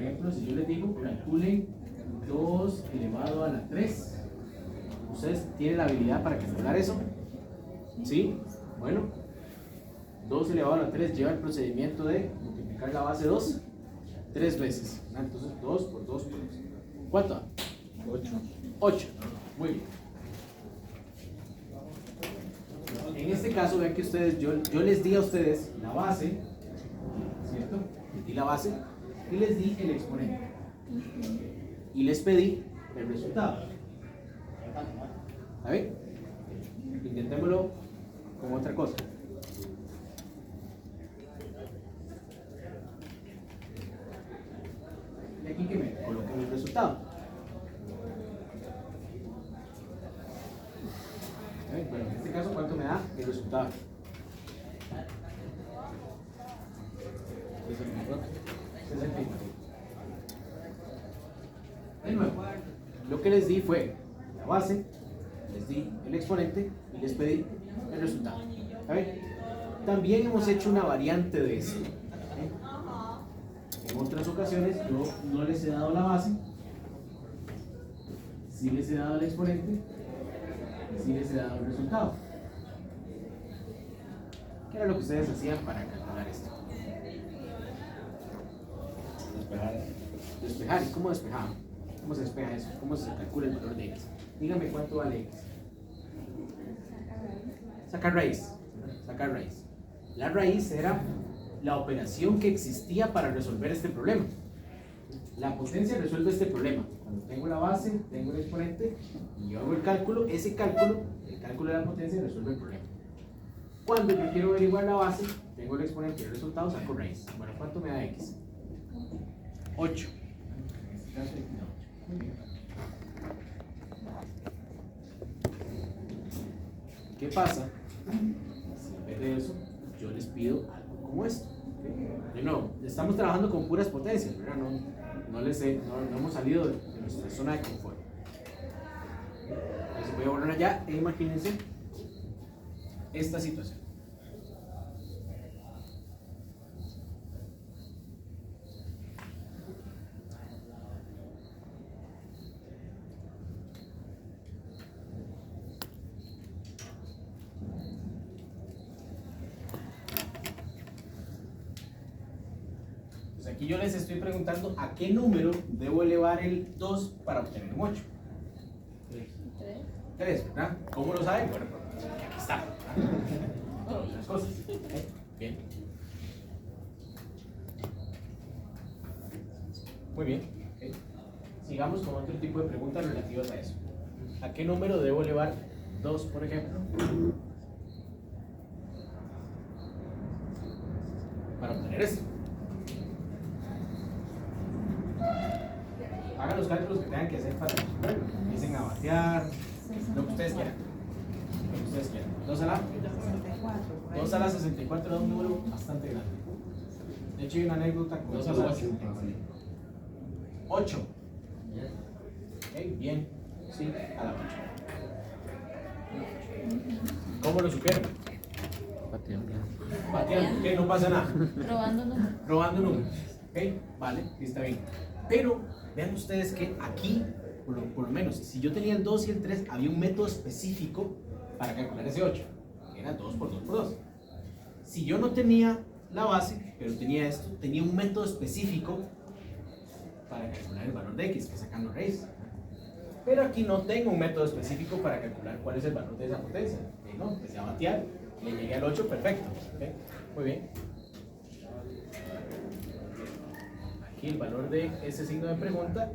ejemplo, si yo les digo, calculen 2 elevado a la 3, ¿ustedes tienen la habilidad para calcular eso? ¿Sí? Bueno, 2 elevado a la 3 lleva el procedimiento de multiplicar la base 2 3 veces. Entonces 2 por 2 por 2. ¿Cuánto da? 8. 8. Muy bien. En este caso, vean que ustedes, yo les di a ustedes la base, ¿cierto? Les di la base y les di el exponente. Y les pedí el resultado. ¿Está bien? Intentémoslo con otra cosa. Y aquí que me coloquen el resultado. Bueno, en este caso, ¿cuánto me da el resultado? 69. De nuevo, lo que les di fue la base, les di el exponente y les pedí el resultado. ¿Está bien? También hemos hecho una variante de esto. En otras ocasiones yo no les he dado la base, sí les he dado el exponente y sí les he dado el resultado. ¿Qué era lo que ustedes hacían para calcular esto? Despejar. ¿Y cómo despejaban? ¿Cómo se despeja eso? ¿Cómo se calcula el valor de x? Dígame cuánto vale x. Sacar raíz. Sacar raíz. La raíz era la operación que existía para resolver este problema. La potencia resuelve este problema. Cuando tengo la base, tengo el exponente y yo hago el cálculo, ese cálculo, el cálculo de la potencia resuelve el problema. Cuando yo quiero averiguar la base, tengo el exponente y el resultado, saco raíz. Bueno, ¿cuánto me da x? 8. En este caso, x da 8. Muy bien. ¿Qué pasa si en vez de eso yo les pido algo como esto? De nuevo, estamos trabajando con puras potencias, ¿verdad? No hemos salido de nuestra zona de confort. Entonces voy a volver allá e imagínense esta situación. Aquí yo les estoy preguntando a qué número debo elevar el 2 para obtener un 8. 3, ¿verdad? ¿Cómo lo saben? Bueno, pues aquí está. Las cosas. Bien. Muy bien. Sigamos con otro tipo de preguntas relativas a eso. ¿A qué número debo elevar 2, por ejemplo? Para obtener esto. Hagan los cálculos que tengan que hacer para resolverlo. Empiecen a batear, lo que ustedes quieran. Lo que ustedes quieran. 2 a la 64. 2 a la 64 es un número bastante grande. De hecho, hay una anécdota con 2 a la 8. Okay, bien. Sí, a la 8. ¿Cómo lo supieron? Bateando. ¿Qué? No pasa nada. Robando números. Robando números. Ok, vale, sí está bien. Pero vean ustedes que aquí, por lo menos, si yo tenía el 2 y el 3, había un método específico para calcular ese 8. Era 2 por 2 por 2. Si yo no tenía la base, pero tenía esto, tenía un método específico para calcular el valor de x, que es sacando raíz. Pero aquí no tengo un método específico para calcular cuál es el valor de esa potencia. No, empecé a batear, le llegué al 8, perfecto. ¿Okay? Muy bien. Aquí el valor de ese signo de pregunta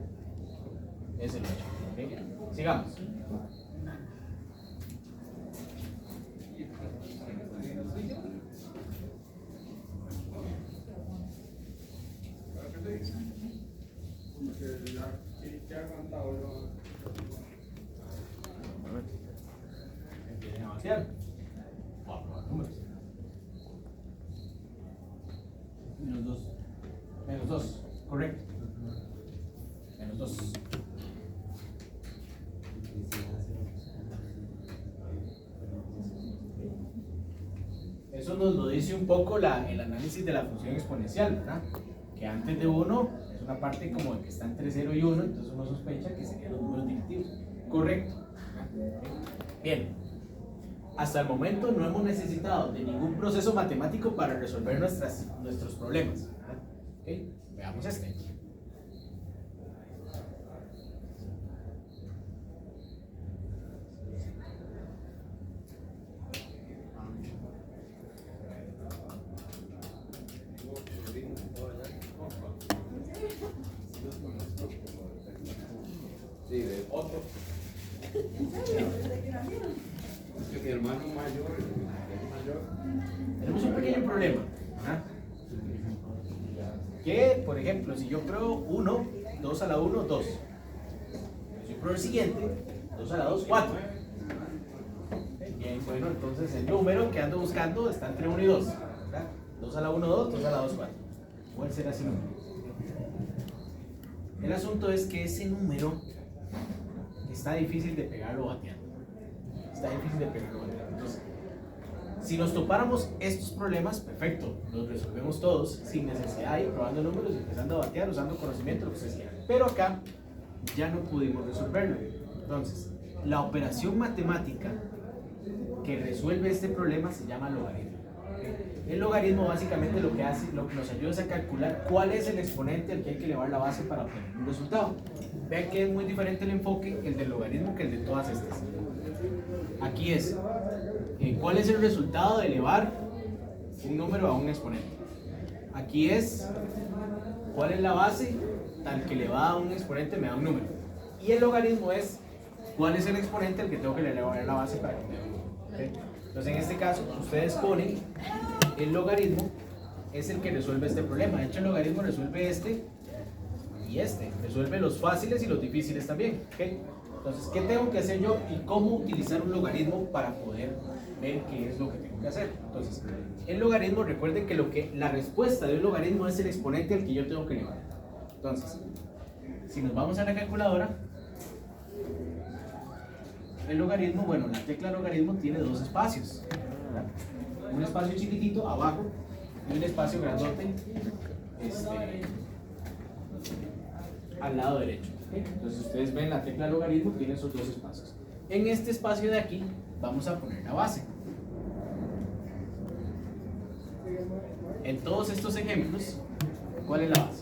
es el 8. ¿Okay? Sigamos. Empiecen a batear. Voy a probar números. Menos 2. Menos 2, correcto. Menos 2. Eso nos lo dice un poco el análisis de la función exponencial, ¿verdad? Que antes de 1 es una parte como de que está entre 0 y 1, entonces uno sospecha que serían los números negativos. Correcto. Bien. Hasta el momento no hemos necesitado de ningún proceso matemático para resolver nuestros problemas. ¿Okay? Veamos este. Sí, de otro. Es que mi hermano mayor, Tenemos un pequeño problema. ¿Ah? Que, por ejemplo, si yo pruebo 1, 2 a la 1, 2. Si yo pruebo el siguiente, 2 a la 2, 4. Bien, bueno, entonces el número que ando buscando está entre 1 y 2. ¿Verdad? 2 a la 1, 2, 2 a la 2, 4. ¿Cuál será ese número? El asunto es que ese número está difícil de pegarlo bateando. Está difícil de pegarlo bateando. Entonces, si nos topáramos estos problemas, perfecto, los resolvemos todos sin necesidad de ir probando números y empezando a batear, usando conocimiento, lo que sea. Pero acá ya no pudimos resolverlo. Entonces, la operación matemática que resuelve este problema se llama logaritmo. El logaritmo básicamente lo que hace, lo que nos ayuda es a calcular cuál es el exponente al que hay que elevar la base para obtener un resultado. Vean que es muy diferente el enfoque, el del logaritmo, que el de todas estas. Aquí es, ¿cuál es el resultado de elevar un número a un exponente? Aquí es, ¿cuál es la base tal que elevada a un exponente me da un número? Y el logaritmo es, ¿cuál es el exponente al que tengo que elevar la base para que me dé un número? ¿Okay? Entonces en este caso, ustedes ponen el logaritmo, es el que resuelve este problema. De hecho, el logaritmo resuelve este y este. Resuelve los fáciles y los difíciles también. ¿Okay? Entonces, ¿qué tengo que hacer yo y cómo utilizar un logaritmo para poder ver qué es lo que tengo que hacer? Entonces, el logaritmo, recuerden que la respuesta de un logaritmo es el exponente al que yo tengo que elevar. Entonces, si nos vamos a la calculadora, el logaritmo, bueno, la tecla logaritmo tiene dos espacios, ¿verdad? Un espacio chiquitito abajo y un espacio grandote al lado derecho. ¿Okay? Entonces ustedes ven la tecla logaritmo tiene esos dos espacios. En este espacio de aquí vamos a poner la base. En todos estos ejemplos, ¿cuál es la base?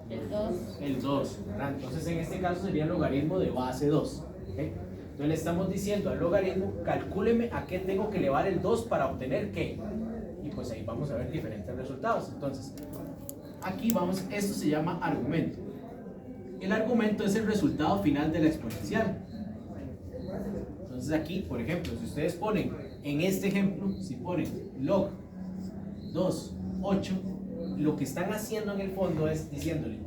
El 2. El 2, ¿verdad? Entonces en este caso sería el logaritmo de base 2. ¿Okay? Entonces le estamos diciendo al logaritmo, calcúleme a qué tengo que elevar el 2 para obtener qué. Y pues ahí vamos a ver diferentes resultados. Entonces, aquí vamos, esto se llama argumento. El argumento es el resultado final de la exponencial. Entonces aquí, por ejemplo, si ustedes ponen, en este ejemplo, si ponen log 2, 8, lo que están haciendo en el fondo es diciéndole,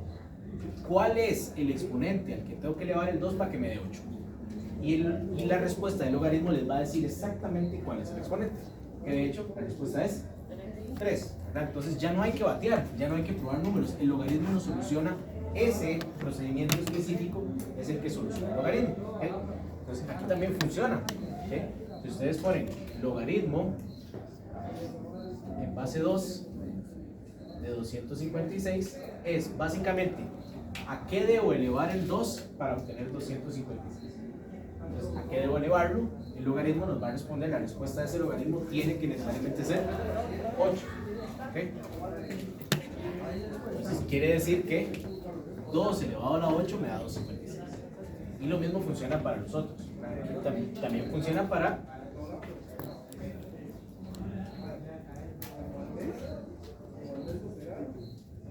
¿cuál es el exponente al que tengo que elevar el 2 para que me dé 8? Y la respuesta del logaritmo les va a decir exactamente cuál es el exponente. Que de hecho, la respuesta es 3. ¿Verdad? Entonces ya no hay que batear, ya no hay que probar números. El logaritmo nos soluciona ese procedimiento específico, es el que soluciona el logaritmo. ¿Okay? Entonces aquí también funciona. ¿Okay? Si ustedes ponen logaritmo en base 2 de 256, es básicamente ¿a qué debo elevar el 2 para obtener 256? Entonces, ¿a qué debo elevarlo? El logaritmo nos va a responder, la respuesta de ese logaritmo tiene que necesariamente ser 8. ¿Okay? Entonces quiere decir que 2 elevado a la 8 me da 256. Y lo mismo funciona para los otros. También funciona para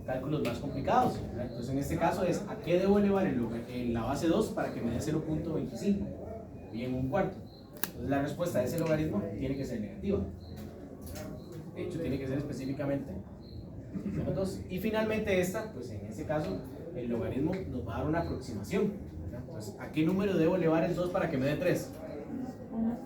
cálculos más complicados. Entonces en este caso es ¿a qué debo elevar la base 2 para que me dé 0.25? Y en un cuarto. Entonces la respuesta de ese logaritmo tiene que ser negativa. De hecho tiene que ser específicamente menos 2. Y finalmente esta, pues en este caso el logaritmo nos va a dar una aproximación. Entonces, ¿a qué número debo elevar el 2 para que me dé 3? 1,58.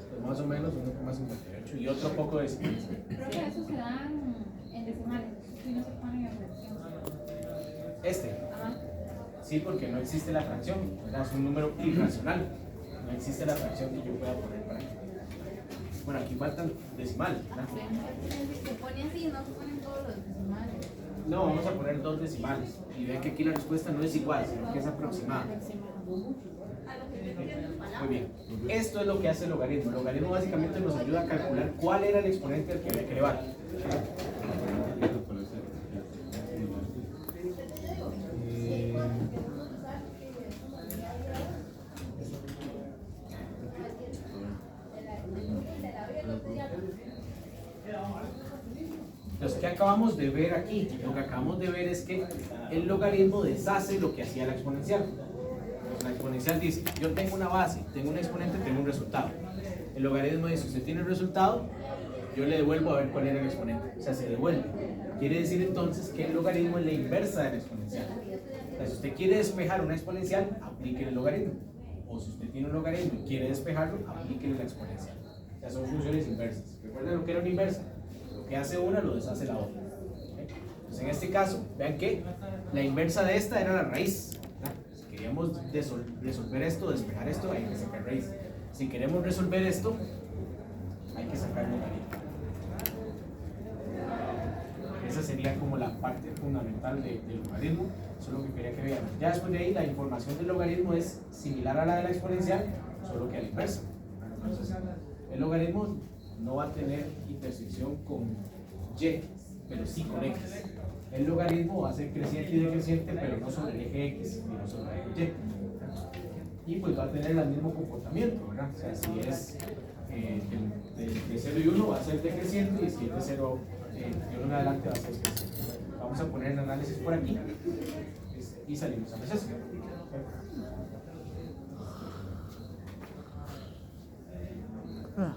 Pues más o menos 1,58 y otro poco de secuencia. Creo que esos se dan en decimales, si no se ponen en fracción. Ajá. Sí, porque no existe la fracción, ¿verdad? Es un número irracional. No existe la fracción que yo pueda poner para aquí. Bueno, aquí faltan decimales, ¿verdad? Se pone así, no se ponen todos los decimales. No, vamos a poner 2 decimales. Y vean que aquí la respuesta no es igual, sino que es aproximada. Muy bien. Esto es lo que hace el logaritmo. El logaritmo básicamente nos ayuda a calcular cuál era el exponente al que había que elevar. Entonces, ¿qué acabamos de ver aquí? Lo que acabamos de ver es que el logaritmo deshace lo que hacía la exponencial. La exponencial dice, yo tengo una base, tengo un exponente, tengo un resultado. El logaritmo dice, usted tiene el resultado, yo le devuelvo a ver cuál era el exponente. O sea, se devuelve. Quiere decir entonces que el logaritmo es la inversa de la exponencial. O sea, si usted quiere despejar una exponencial, aplique el logaritmo. O si usted tiene un logaritmo y quiere despejarlo, aplique la exponencial. O sea, son funciones inversas. ¿Recuerdan lo que era una inversa? Lo que hace una lo deshace la otra. ¿Okay? Entonces, en este caso, vean que la inversa de esta era la raíz. Si queríamos resolver esto, despejar esto, hay que sacar raíz. Si queremos resolver esto, hay que sacar logaritmo. Esa sería como la parte fundamental del logaritmo. Eso es lo que quería que veamos. Ya después de ahí, la información del logaritmo es similar a la de la exponencial, solo que a la inversa. Entonces, el logaritmo no va a tener intersección con y, pero sí con x. El logaritmo va a ser creciente y decreciente, pero no sobre el eje x, sino sobre el eje y. Y pues va a tener el mismo comportamiento, ¿verdad? O sea, si es de 0 y 1 va a ser decreciente, y si es de 0 y 1 en adelante va a ser creciente. Vamos a poner el análisis por aquí y salimos a receso. Ah.